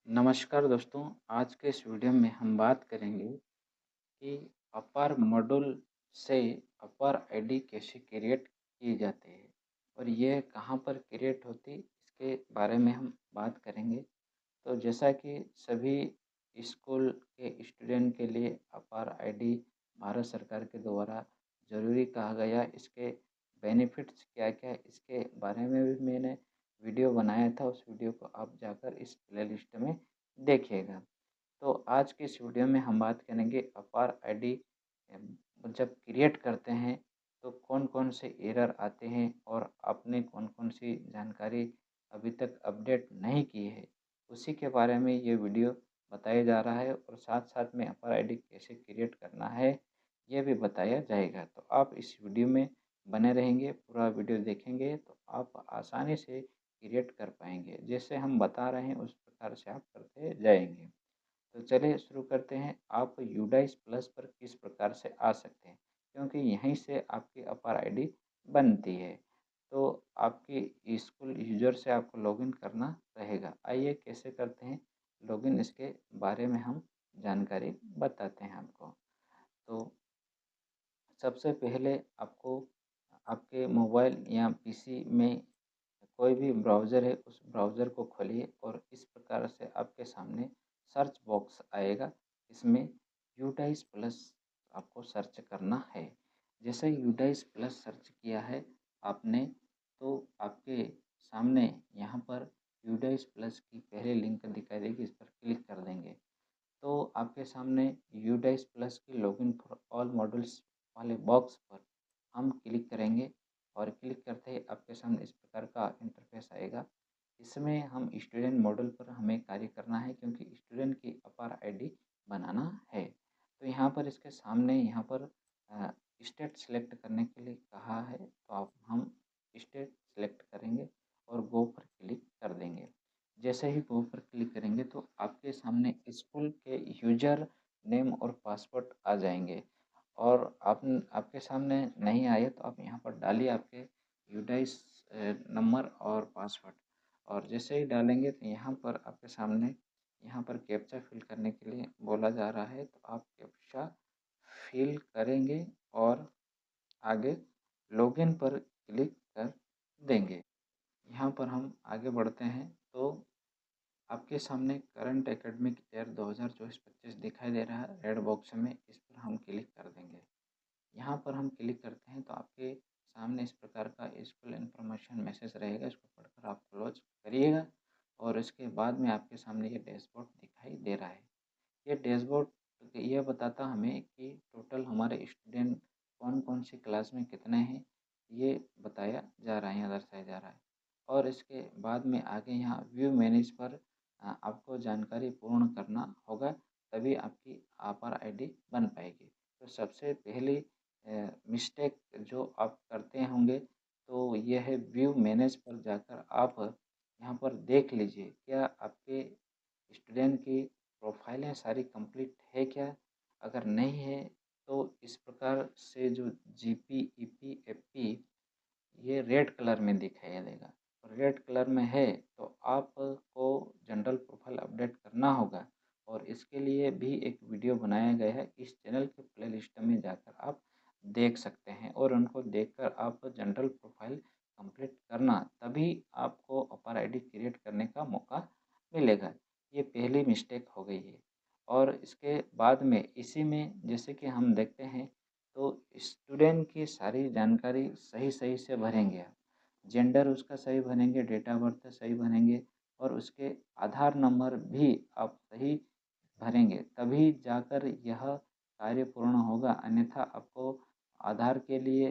नमस्कार दोस्तों, आज के इस वीडियो में हम बात करेंगे कि अपार मॉड्यूल से अपार आईडी कैसे क्रिएट की जाती है और यह कहाँ पर क्रिएट होती इसके बारे में हम बात करेंगे। तो जैसा कि सभी स्कूल के स्टूडेंट के लिए अपार आईडी भारत सरकार के द्वारा ज़रूरी कहा गया, इसके बेनिफिट्स क्या-क्या इसके बारे में भी मैंने वीडियो बनाया था। उस वीडियो को आप जाकर इस प्लेलिस्ट में देखिएगा। तो आज के इस वीडियो में हम बात करेंगे अपार आईडी जब क्रिएट करते हैं तो कौन-कौन से एरर आते हैं और आपने कौन-कौन सी जानकारी अभी तक अपडेट नहीं की है, उसी के बारे में ये वीडियो बताया जा रहा है और साथ-साथ में अपार आईडी कैसे क्रिएट करना है, ये भी बताया जाएगा। तो आप इस वीडियो में बने रहेंगे, पूरा वीडियो देखेंगे तो आप आसानी से क्रिएट कर पाएँगे। जैसे हम बता रहे हैं उस प्रकार से आप करते जाएँगे। तो चलिए शुरू करते हैं। आप यूडाइस प्लस पर किस प्रकार से आ सकते हैं, क्योंकि यहीं से आपकी अपार आईडी बनती है। तो आपकी स्कूल यूज़र से आपको लॉगिन करना रहेगा। आइए कैसे करते हैं लॉगिन, इसके बारे में हम जानकारी बताते हैं आपको। तो सबसे पहले आपको आपके मोबाइल या पीसी में कोई भी ब्राउज़र है, उस ब्राउज़र को खोलिए और इस प्रकार से आपके सामने सर्च बॉक्स आएगा। इसमें यूडाइस प्लस आपको सर्च करना है। जैसे यूडाइस प्लस सर्च किया है आपने, तो आपके सामने यहाँ पर यूडाइस प्लस की पहली लिंक दिखाई देगी, इस पर क्लिक कर देंगे। तो आपके सामने यूडाइस प्लस की लॉगिन फॉर ऑल मॉड्यूल्स वाले बॉक्स पर हम क्लिक करेंगे और क्लिक करते ही आपके सामने इस प्रकार का इंटरफेस आएगा। इसमें हम स्टूडेंट मॉडल पर हमें कार्य करना है, क्योंकि स्टूडेंट की अपार आईडी बनाना है। तो यहाँ पर इसके सामने यहाँ पर स्टेट सेलेक्ट करने के लिए कहा है, तो आप हम स्टेट सेलेक्ट करेंगे और गो पर क्लिक कर देंगे। जैसे ही गो पर क्लिक करेंगे तो आपके सामने स्कूल के यूज़र नेम और पासवर्ड आ जाएंगे और आपके सामने नहीं आए तो आप यहाँ पर डालिए आपके यूडाइस नंबर और पासवर्ड। और जैसे ही डालेंगे तो यहाँ पर आपके सामने यहाँ पर कैप्चा फिल करने के लिए बोला जा रहा है, तो आप कैप्चा फिल करेंगे और आगे लॉगिन पर क्लिक कर देंगे। यहाँ पर हम आगे बढ़ते हैं तो आपके सामने करंट एकेडमिक ईयर 2024-25 दिखाई दे रहा है रेड बॉक्स में, इस पर हम क्लिक कर देंगे। यहाँ पर हम क्लिक करते हैं तो आपके सामने इस प्रकार का स्कूल इन्फॉर्मेशन मैसेज रहेगा, इसको पढ़कर आप क्लोज करिएगा और इसके बाद में आपके सामने ये डैशबोर्ड दिखाई दे रहा है। ये डैशबोर्ड ये बताता हमें कि टोटल हमारे स्टूडेंट कौन-कौन सी क्लास में कितने हैं, ये बताया जा रहा है, यहाँ दर्शाया जा रहा है। और इसके बाद में आगे यहाँ व्यू मैनेज पर आपको जानकारी पूर्ण करना होगा, तभी आपकी अपार आईडी बन पाएगी। तो सबसे पहली मिस्टेक जो आप करते होंगे तो यह है व्यू मैनेज पर जाकर आप यहाँ पर देख लीजिए, क्या आपके स्टूडेंट की प्रोफाइलें सारी कंप्लीट है क्या? अगर नहीं है तो इस प्रकार से जो जीपी, ईपी, एफपी ये रेड कलर में दिखाई देगा। और रेड कलर में है तो आपको जनरल प्रोफाइल अपडेट करना होगा और इसके लिए भी एक वीडियो बनाया गया है। इस चैनल के प्लेलिस्ट में जाकर आप देख सकते हैं और उनको देखकर आप जनरल प्रोफाइल कंप्लीट करना, तभी आपको अपार आईडी क्रिएट करने का मौका मिलेगा। ये पहली मिस्टेक हो गई है। और इसके बाद में इसी में जैसे कि हम देखते हैं तो स्टूडेंट की सारी जानकारी सही-सही से भरेंगे आप। जेंडर उसका सही भरेंगे, डेट ऑफ बर्थ सही भरेंगे और उसके आधार नंबर भी आप सही भरेंगे, तभी जाकर यह कार्य पूर्ण होगा। अन्यथा आपको आधार के लिए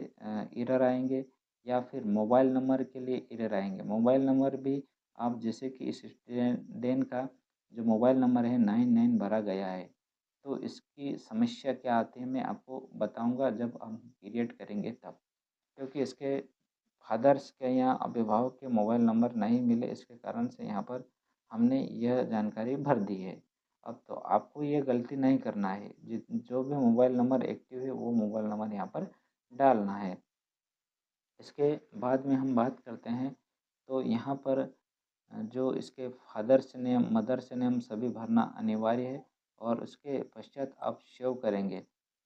एरर आएँगे या फिर मोबाइल नंबर के लिए एरर आएँगे। मोबाइल नंबर भी आप जैसे कि इस स्टूडेंट का जो मोबाइल नंबर है 99 भरा गया है, तो इसकी समस्या क्या आती है मैं आपको बताऊँगा जब हम क्रिएट करेंगे तब। क्योंकि इसके फादर्स के या अभिभावक के मोबाइल नंबर नहीं मिले, इसके कारण से यहाँ पर हमने यह जानकारी भर दी है। अब तो आपको ये गलती नहीं करना है, जो भी मोबाइल नंबर एक्टिव है वो मोबाइल नंबर यहाँ पर डालना है। इसके बाद में हम बात करते हैं तो यहाँ पर जो इसके फादर्स नेम, मदर्स नेम सभी भरना अनिवार्य है और उसके पश्चात आप सेव करेंगे,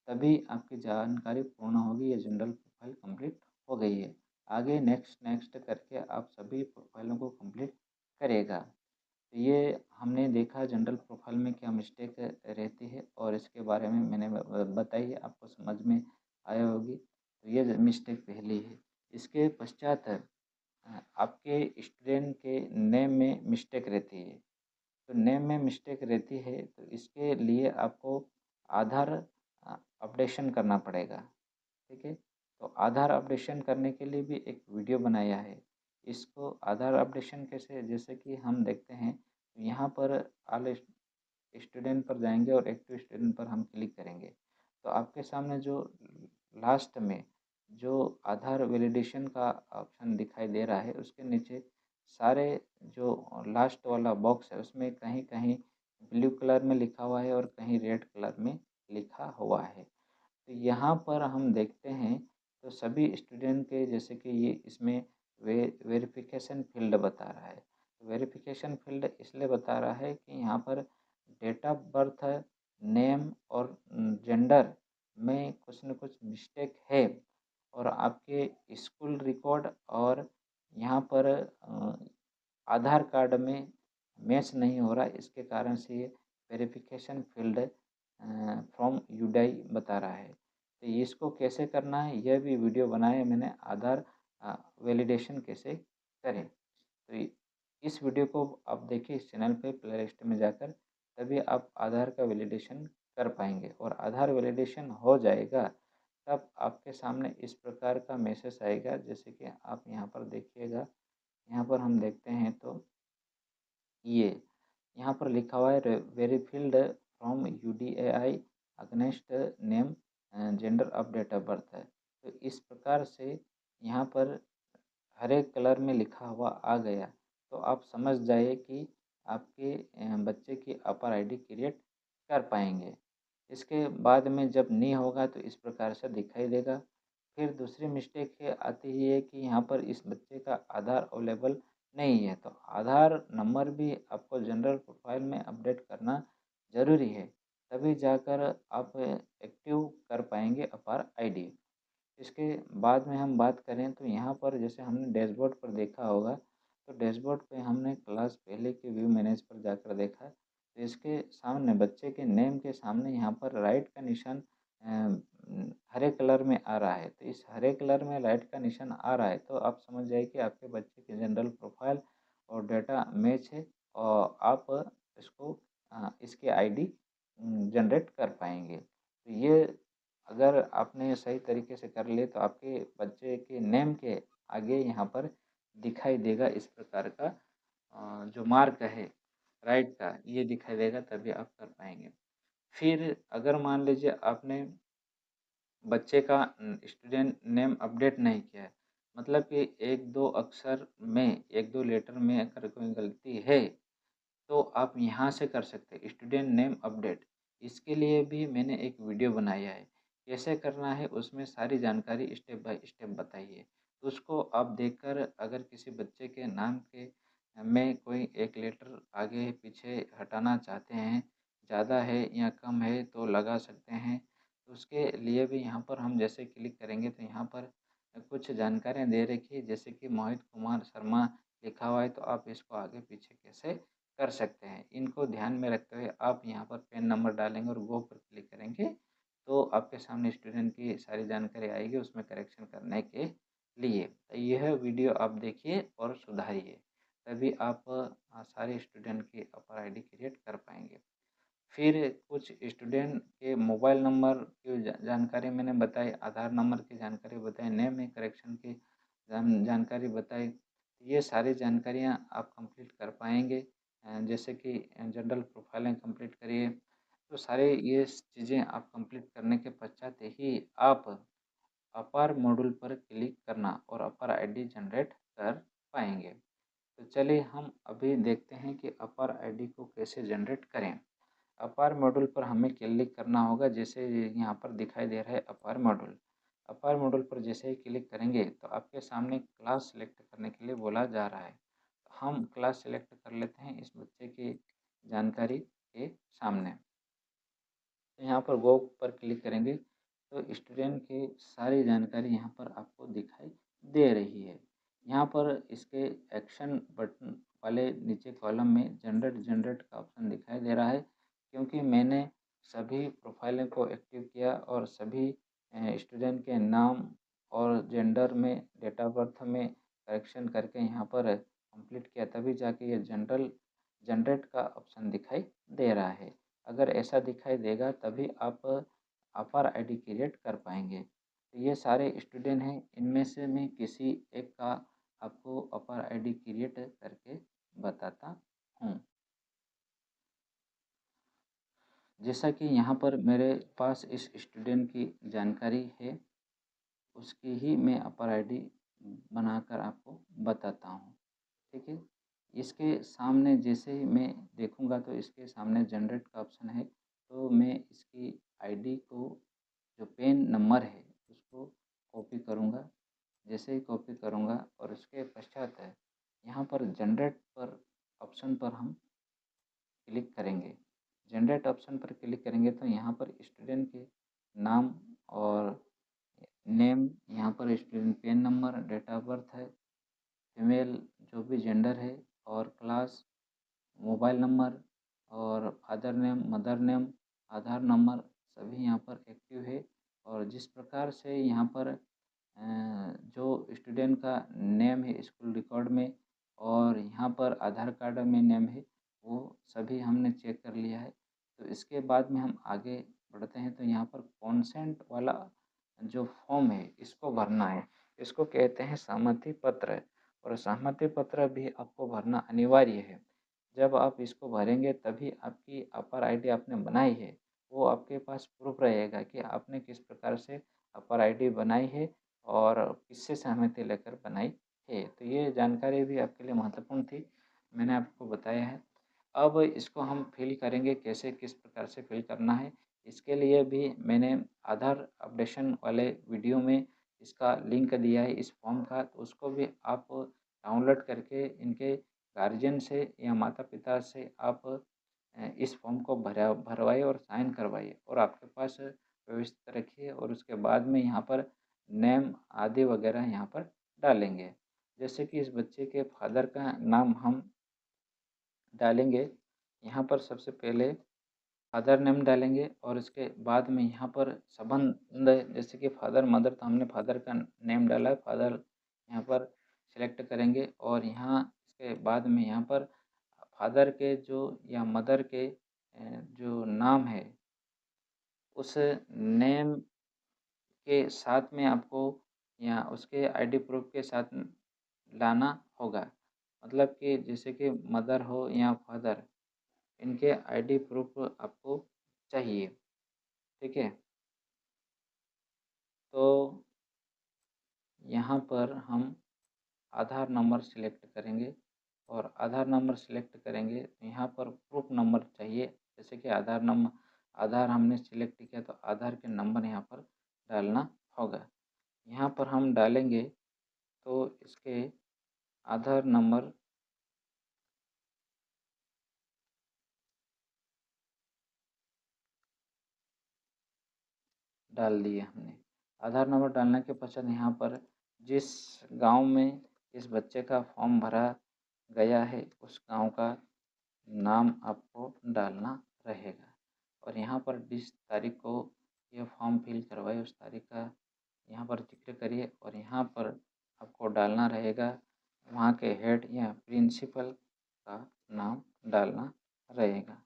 तभी आपकी जानकारी पूर्ण होगी। ये जनरल प्रोफाइल कंप्लीट हो गई है। आगे नेक्स्ट नेक्स्ट करके आप सभी प्रोफाइलों को कंप्लीट करेगा। तो ये हमने देखा जनरल प्रोफाइल में क्या मिस्टेक रहती है और इसके बारे में मैंने बताई है, आपको समझ में आया होगी। तो ये मिस्टेक पहली है। इसके पश्चात आपके स्टूडेंट के नेम में मिस्टेक रहती है। तो नेम में मिस्टेक रहती है तो इसके लिए आपको आधार अपडेशन करना पड़ेगा। ठीक है, तो आधार अपडेशन करने के लिए भी एक वीडियो बनाया है। इसको आधार अपडेशन कैसे, जैसे कि हम देखते हैं यहाँ पर ऑल स्टूडेंट पर जाएंगे और एक्टिव स्टूडेंट पर हम क्लिक करेंगे, तो आपके सामने जो लास्ट में जो आधार वैलिडेशन का ऑप्शन दिखाई दे रहा है, उसके नीचे सारे जो लास्ट वाला बॉक्स है उसमें कहीं कहीं ब्लू कलर में लिखा हुआ है और कहीं रेड कलर में लिखा हुआ है। तो यहाँ पर हम देखते हैं तो सभी स्टूडेंट के, जैसे कि ये इसमें वेरिफिकेशन फील्ड बता रहा है। वेरिफिकेशन फील्ड इसलिए बता रहा है कि यहाँ पर डेट ऑफ बर्थ, नेम और जेंडर में कुछ न कुछ मिस्टेक है और आपके स्कूल रिकॉर्ड और यहाँ पर आधार कार्ड में मैच नहीं हो रहा। इसके कारण से ये वेरिफिकेशन फील्ड फ्रॉम यूडाई बता रहा है। तो इसको कैसे करना है यह भी वीडियो बनाया है मैंने, आधार वैलिडेशन कैसे करें। तो इस वीडियो को आप देखिए इस चैनल पे प्लेलिस्ट में जाकर, तभी आप आधार का वैलिडेशन कर पाएंगे और आधार वैलिडेशन हो जाएगा तब आपके सामने इस प्रकार का मैसेज आएगा। जैसे कि आप यहाँ पर देखिएगा, यहाँ पर हम देखते हैं तो ये यहाँ पर लिखा हुआ है verified from UDAI against name gender of date of birth है। तो इस प्रकार से यहाँ पर हरे कलर में लिखा हुआ आ गया, तो आप समझ जाइए कि आपके बच्चे की अपर आईडी क्रिएट कर पाएंगे। इसके बाद में जब नहीं होगा तो इस प्रकार से दिखाई देगा। फिर दूसरी मिस्टेक है आती ही है कि यहाँ पर इस बच्चे का आधार अवेलेबल नहीं है, तो आधार नंबर भी आपको जनरल प्रोफाइल में अपडेट करना ज़रूरी है, तभी जाकर आप एक्टिव कर पाएंगे अपार आईडी। इसके बाद में हम बात करें तो यहाँ पर जैसे हमने डैशबोर्ड पर देखा होगा, तो डैशबोर्ड पे हमने क्लास पहले के व्यू मैनेज पर जाकर देखा, तो इसके सामने बच्चे के नेम के सामने यहाँ पर राइट का निशान हरे कलर में आ रहा है। तो इस हरे कलर में राइट का निशान आ रहा है तो आप समझ जाइए कि आपके बच्चे की जनरल प्रोफाइल और डाटा मैच है और आप इसको इसकी आईडी जनरेट कर पाएंगे। तो ये अगर आपने सही तरीके से कर लिए तो आपके बच्चे के नेम के आगे यहाँ पर दिखाई देगा इस प्रकार का जो मार्क है राइट का, ये दिखाई देगा, तभी आप कर पाएंगे। फिर अगर मान लीजिए आपने बच्चे का स्टूडेंट नेम अपडेट नहीं किया है, मतलब कि एक दो अक्षर में, एक दो लेटर में अगर कोई गलती है, तो आप यहाँ से कर सकते हैं स्टूडेंट नेम अपडेट। इसके लिए भी मैंने एक वीडियो बनाया है, कैसे करना है उसमें सारी जानकारी स्टेप बाय स्टेप बताई है। तो उसको आप देखकर अगर किसी बच्चे के नाम के में कोई एक लेटर आगे पीछे हटाना चाहते हैं, ज़्यादा है या कम है तो लगा सकते हैं। तो उसके लिए भी यहाँ पर हम जैसे क्लिक करेंगे तो यहाँ पर कुछ जानकारियाँ दे रखी है, जैसे कि मोहित कुमार शर्मा लिखा हुआ है, तो आप इसको आगे पीछे कैसे कर सकते हैं। इनको ध्यान में रखते हुए आप यहाँ पर पेन नंबर डालेंगे और गो पर क्लिक करेंगे, तो आपके सामने स्टूडेंट की सारी जानकारी आएगी उसमें करेक्शन करने के लिए। तो यह वीडियो आप देखिए और सुधारिए, तभी आप सारे स्टूडेंट की अपर आईडी क्रिएट कर पाएंगे। फिर कुछ स्टूडेंट के मोबाइल नंबर की जानकारी मैंने बताई, आधार नंबर की जानकारी बताई, नेम में करेक्शन की जानकारी बताई। ये सारी जानकारियाँ आप कंप्लीट कर पाएंगे। जैसे कि जनरल प्रोफाइलिंग कंप्लीट करिए, तो सारे ये चीज़ें आप कंप्लीट करने के पश्चात ही आप अपार मॉड्यूल पर क्लिक करना और अपार आईडी जनरेट कर पाएंगे। तो चलिए हम अभी देखते हैं कि अपार आईडी को कैसे जनरेट करें। अपार मॉड्यूल पर हमें क्लिक करना होगा, जैसे यहाँ पर दिखाई दे रहा है अपार मॉड्यूल। अपार मॉड्यूल पर जैसे ही क्लिक करेंगे तो आपके सामने क्लास सेलेक्ट करने के लिए बोला जा रहा है। हम क्लास सेलेक्ट कर लेते हैं इस बच्चे की जानकारी के सामने। तो यहाँ पर गो पर क्लिक करेंगे तो स्टूडेंट की सारी जानकारी यहाँ पर आपको दिखाई दे रही है। यहाँ पर इसके एक्शन बटन वाले नीचे कॉलम में जनरेट का ऑप्शन दिखाई दे रहा है, क्योंकि मैंने सभी प्रोफाइलों को एक्टिव किया और सभी स्टूडेंट के नाम और जेंडर में, डेट ऑफ बर्थ में करेक्शन करके यहाँ पर कंप्लीट किया, तभी जाके ये जनरेट का ऑप्शन दिखाई दे रहा है। अगर ऐसा दिखाई देगा तभी आप अपार आईडी क्रिएट कर पाएंगे। तो ये सारे स्टूडेंट हैं, इनमें से मैं किसी एक का आपको अपार आईडी क्रिएट करके बताता हूँ। जैसा कि यहाँ पर मेरे पास इस स्टूडेंट की जानकारी है, उसकी ही मैं अपार आईडी बनाकर आपको बताता हूँ। ठीक है, इसके सामने जैसे ही मैं देखूँगा तो इसके सामने जनरेट का ऑप्शन है, तो मैं इसकी आईडी को, जो पेन नंबर है, उसको कॉपी करूँगा। जैसे ही कॉपी करूँगा और उसके पश्चात है यहाँ पर जनरेट पर ऑप्शन पर हम क्लिक करेंगे। जनरेट ऑप्शन पर क्लिक करेंगे तो यहाँ पर स्टूडेंट के नाम और नेम, यहाँ पर student pen number, date of birth है, फीमेल जो भी जेंडर है, और क्लास, मोबाइल नंबर और father name, mother name, Aadhaar number सभी यहाँ पर एक्टिव है। और जिस प्रकार से यहाँ पर जो स्टूडेंट का नेम है स्कूल रिकॉर्ड में और यहाँ पर आधार कार्ड में नेम है, वो सभी हमने चेक कर लिया है। तो इसके बाद में हम आगे बढ़ते हैं। तो यहाँ पर कॉन्सेंट वाला जो फॉर्म है इसको भरना है। इसको कहते हैं सहमति पत्र, और सहमति पत्र भी आपको भरना अनिवार्य है। जब आप इसको भरेंगे तभी आपकी अपर आईडी आपने बनाई है वो आपके पास प्रूफ रहेगा कि आपने किस प्रकार से अपर आईडी बनाई है और किससे सहमति लेकर बनाई है। तो ये जानकारी भी आपके लिए महत्वपूर्ण थी, मैंने आपको बताया है। अब इसको हम फिल करेंगे, कैसे किस प्रकार से फिल करना है, इसके लिए भी मैंने आधार अपडेशन वाले वीडियो में इसका लिंक दिया है इस फॉर्म का, तो उसको भी आप डाउनलोड करके इनके गार्जियन से या माता पिता से आप इस फॉर्म को भरवाइए और साइन करवाइए और आपके पास व्यवस्थित रखिए। और उसके बाद में यहाँ पर नेम आदि वगैरह यहाँ पर डालेंगे। जैसे कि इस बच्चे के फादर का नाम हम डालेंगे, यहाँ पर सबसे पहले फादर नेम डालेंगे और इसके बाद में यहाँ पर संबंध, जैसे कि फादर मदर, तो हमने फादर का नेम डाला है, फादर यहाँ पर सिलेक्ट करेंगे। और यहाँ इसके बाद में यहाँ पर फादर के जो या मदर के जो नाम है उस नेम के साथ में आपको या उसके आईडी प्रूफ के साथ लाना होगा। मतलब कि जैसे कि मदर हो या फादर, इनके आईडी प्रूफ आपको चाहिए। ठीक है, तो यहाँ पर हम आधार नंबर सिलेक्ट करेंगे और आधार नंबर सिलेक्ट करेंगे तो यहाँ पर प्रूफ नंबर चाहिए। जैसे कि आधार हमने सिलेक्ट किया तो आधार के नंबर यहाँ पर डालना होगा। यहाँ पर हम डालेंगे तो इसके आधार नंबर डाल दिए हमने। आधार नंबर डालने के पश्चात यहाँ पर जिस गांव में इस बच्चे का फॉर्म भरा गया है उस गांव का नाम आपको डालना रहेगा। और यहाँ पर जिस तारीख को यह फॉर्म फिल करवाए उस तारीख का यहाँ पर जिक्र करिए और यहाँ पर आपको डालना रहेगा वहाँ के हेड या प्रिंसिपल का नाम डालना रहेगा।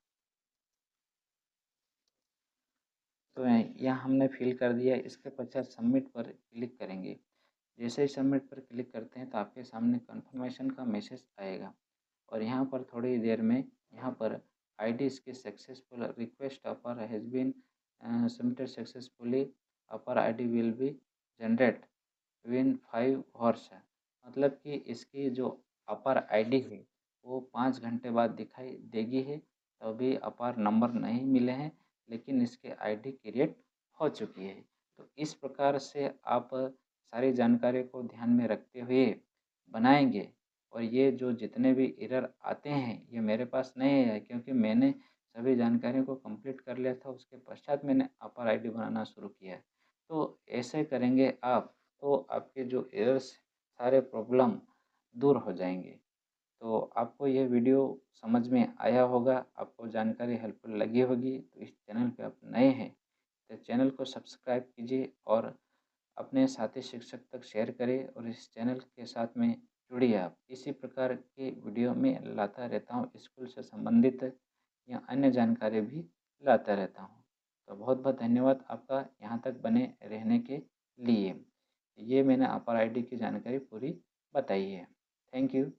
तो यह हमने फिल कर दिया। इसके पश्चात सबमिट पर क्लिक करेंगे। जैसे ही सबमिट पर क्लिक करते हैं तो आपके सामने कंफर्मेशन का मैसेज आएगा और यहाँ पर थोड़ी देर में यहाँ पर आईडी इसकी successful, request APAAR has been submitted successfully, APAAR ID will be generate within 5 hours है। मतलब कि इसकी जो अपर आईडी है वो 5 घंटे बाद दिखाई देगी है। तो अभी अपार नंबर नहीं मिले हैं लेकिन इसके आईडी क्रिएट हो चुकी है। तो इस प्रकार से आप सारी जानकारी को ध्यान में रखते हुए बनाएंगे और ये जो जितने भी एरर आते हैं ये मेरे पास नहीं है, क्योंकि मैंने सभी जानकारियों को कंप्लीट कर लिया था, उसके पश्चात मैंने अपर आईडी बनाना शुरू किया है। तो ऐसे करेंगे आप, तो आपके जो एरर्स सारे प्रॉब्लम दूर हो जाएंगे। तो आपको यह वीडियो समझ में आया होगा, आपको जानकारी हेल्पफुल लगी होगी। तो इस चैनल पे आप नए हैं तो चैनल को सब्सक्राइब कीजिए और अपने साथी शिक्षक तक शेयर करें, और इस चैनल के साथ में जुड़िए आप। इसी प्रकार के वीडियो में लाता रहता हूँ, स्कूल से संबंधित या अन्य जानकारी भी लाता रहता हूँ। तो बहुत बहुत धन्यवाद आपका यहाँ तक बने रहने के लिए। ये मैंने अपर आईडी की जानकारी पूरी बताई है। Thank you.